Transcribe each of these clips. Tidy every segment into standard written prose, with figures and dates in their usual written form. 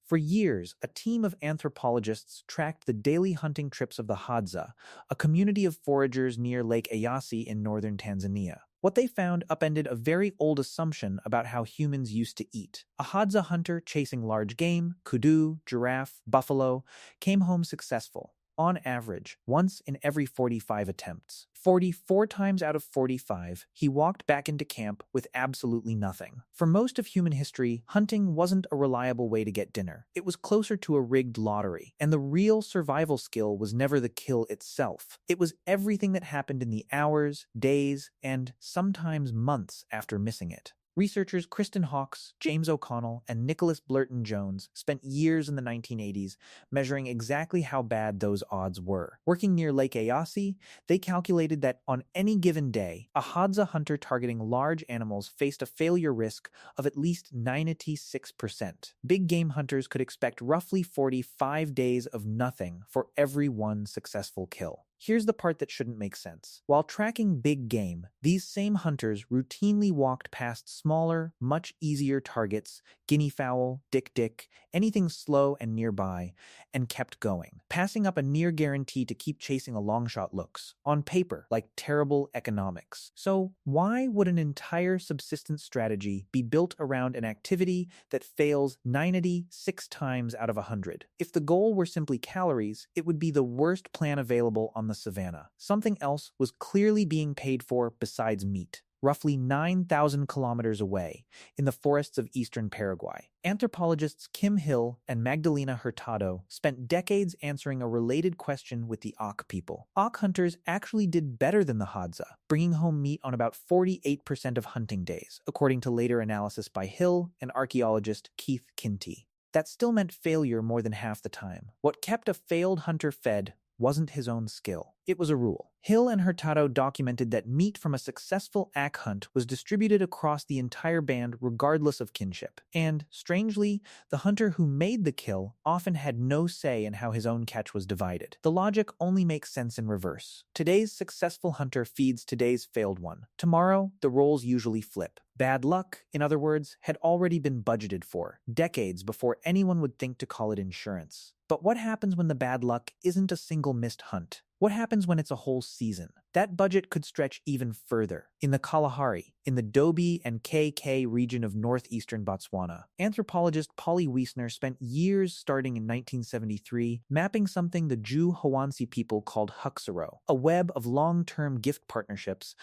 For years, a team of anthropologists tracked the daily hunting trips of the Hadza, a community of foragers near Lake Eyasi in northern Tanzania. What they found upended a very old assumption about how humans used to eat. A Hadza hunter chasing large game, kudu, giraffe, buffalo, came home successful, on average, once in every 45 attempts. 44 times out of 45, he walked back into camp with absolutely nothing. For most of human history, hunting wasn't a reliable way to get dinner. It was closer to a rigged lottery, and the real survival skill was never the kill itself. It was everything that happened in the hours, days, and sometimes months after missing it. Researchers Kristen Hawkes, James O'Connell, and Nicholas Blurton Jones spent years in the 1980s measuring exactly how bad those odds were. Working near Lake Eyasi, they calculated that on any given day, a Hadza hunter targeting large animals faced a failure risk of at least 96%. Big game hunters could expect roughly 45 days of nothing for every one successful kill. Here's the part that shouldn't make sense. While tracking big game, these same hunters routinely walked past smaller, much easier targets, guinea fowl, dick, anything slow and nearby, and kept going, passing up a near guarantee to keep chasing a long shot looks, on paper, like terrible economics. So why would an entire subsistence strategy be built around an activity that fails 96 times out of 100? If the goal were simply calories, it would be the worst plan available on the savannah. Something else was clearly being paid for besides meat. Roughly 9,000 kilometers away, in the forests of eastern Paraguay. Anthropologists Kim Hill and Magdalena Hurtado spent decades answering a related question with the Aché people. Aché hunters actually did better than the Hadza, bringing home meat on about 48% of hunting days, according to later analysis by Hill and archaeologist Keith Kinty. That still meant failure more than half the time. What kept a failed hunter fed wasn't his own skill. It was a rule. Hill and Hurtado documented that meat from a successful Aché hunt was distributed across the entire band regardless of kinship. And, strangely, the hunter who made the kill often had no say in how his own catch was divided. The logic only makes sense in reverse. Today's successful hunter feeds today's failed one. Tomorrow, the roles usually flip. Bad luck, in other words, had already been budgeted for, decades before anyone would think to call it insurance. But what happens when the bad luck isn't a single missed hunt? What happens when it's a whole season? That budget could stretch even further. In the Kalahari, in the Dobie and KK region of northeastern Botswana, anthropologist Polly Wiesner spent years starting in 1973 mapping something the Jew-Hawansi people called hxaro, a web of long-term gift partnerships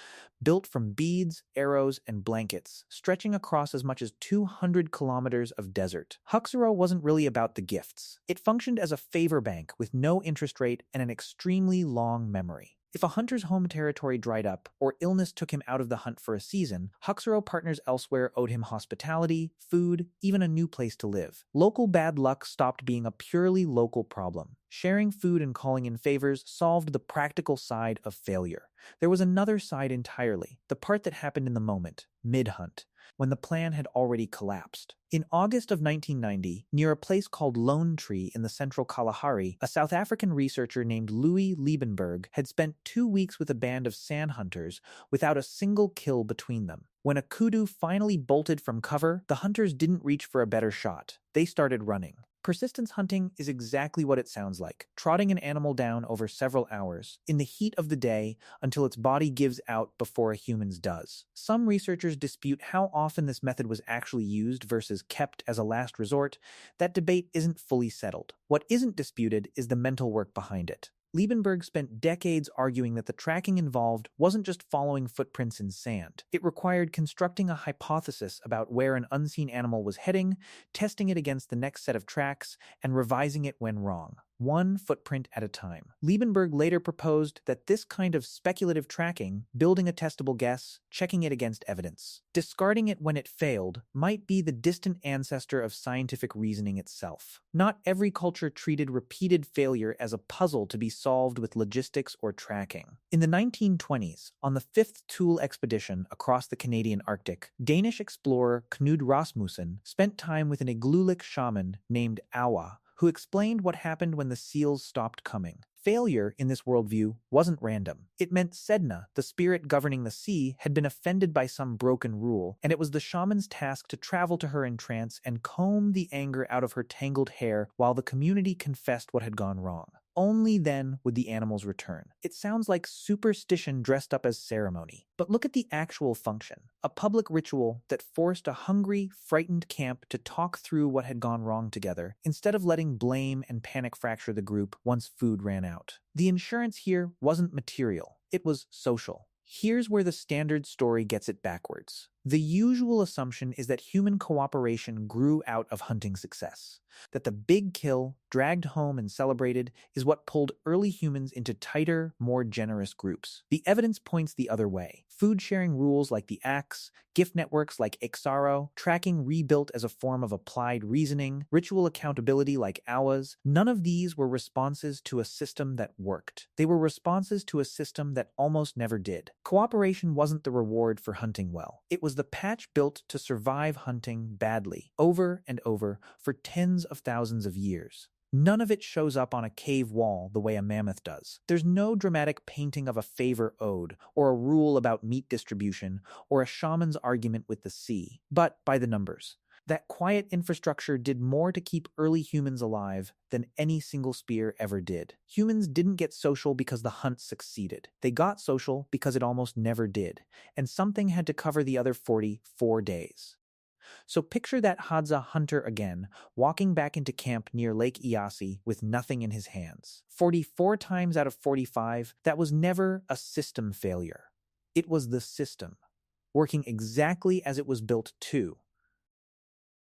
built from beads, arrows, and blankets, stretching across as much as 200 kilometers of desert. Hxaro wasn't really about the gifts. It functioned as a favor bank with no interest rate and an extremely long memory. If a hunter's home territory dried up or illness took him out of the hunt for a season, hxaro partners elsewhere owed him hospitality, food, even a new place to live. Local bad luck stopped being a purely local problem. Sharing food and calling in favors solved the practical side of failure. There was another side entirely, the part that happened in the moment, mid-hunt, when the plan had already collapsed. In August of 1990, near a place called Lone Tree in the central Kalahari, a South African researcher named Louis Liebenberg had spent 2 weeks with a band of sand hunters without a single kill between them. When a kudu finally bolted from cover, the hunters didn't reach for a better shot. They started running. Persistence hunting is exactly what it sounds like, trotting an animal down over several hours, in the heat of the day, until its body gives out before a human's does. Some researchers dispute how often this method was actually used versus kept as a last resort. That debate isn't fully settled. What isn't disputed is the mental work behind it. Liebenberg spent decades arguing that the tracking involved wasn't just following footprints in sand. It required constructing a hypothesis about where an unseen animal was heading, testing it against the next set of tracks, and revising it when wrong. One footprint at a time. Liebenberg later proposed that this kind of speculative tracking, building a testable guess, checking it against evidence, discarding it when it failed, might be the distant ancestor of scientific reasoning itself. Not every culture treated repeated failure as a puzzle to be solved with logistics or tracking. In the 1920s, on the 5th Thule expedition across the Canadian Arctic, Danish explorer Knud Rasmussen spent time with an Iglulik shaman named Awa, who explained what happened when the seals stopped coming. Failure, in this worldview, wasn't random. It meant Sedna, the spirit governing the sea, had been offended by some broken rule, and it was the shaman's task to travel to her in trance and comb the anger out of her tangled hair while the community confessed what had gone wrong. Only then would the animals return. It sounds like superstition dressed up as ceremony. But look at the actual function. A public ritual that forced a hungry, frightened camp to talk through what had gone wrong together, instead of letting blame and panic fracture the group once food ran out. The insurance here wasn't material. It was social. Here's where the standard story gets it backwards. The usual assumption is that human cooperation grew out of hunting success, that the big kill, dragged home and celebrated, is what pulled early humans into tighter, more generous groups. The evidence points the other way. Food-sharing rules like the Aché, gift networks like hxaro, tracking rebuilt as a form of applied reasoning, ritual accountability like Awas, none of these were responses to a system that worked. They were responses to a system that almost never did. Cooperation wasn't the reward for hunting well. It was the patch built to survive hunting badly, over and over, for tens of thousands of years. None of it shows up on a cave wall the way a mammoth does. There's no dramatic painting of a favor owed, or a rule about meat distribution, or a shaman's argument with the sea. But by the numbers. That quiet infrastructure did more to keep early humans alive than any single spear ever did. Humans didn't get social because the hunt succeeded. They got social because it almost never did, and something had to cover the other 44 days. So picture that Hadza hunter again, walking back into camp near Lake Iasi with nothing in his hands. 44 times out of 45, that was never a system failure. It was the system, working exactly as it was built to.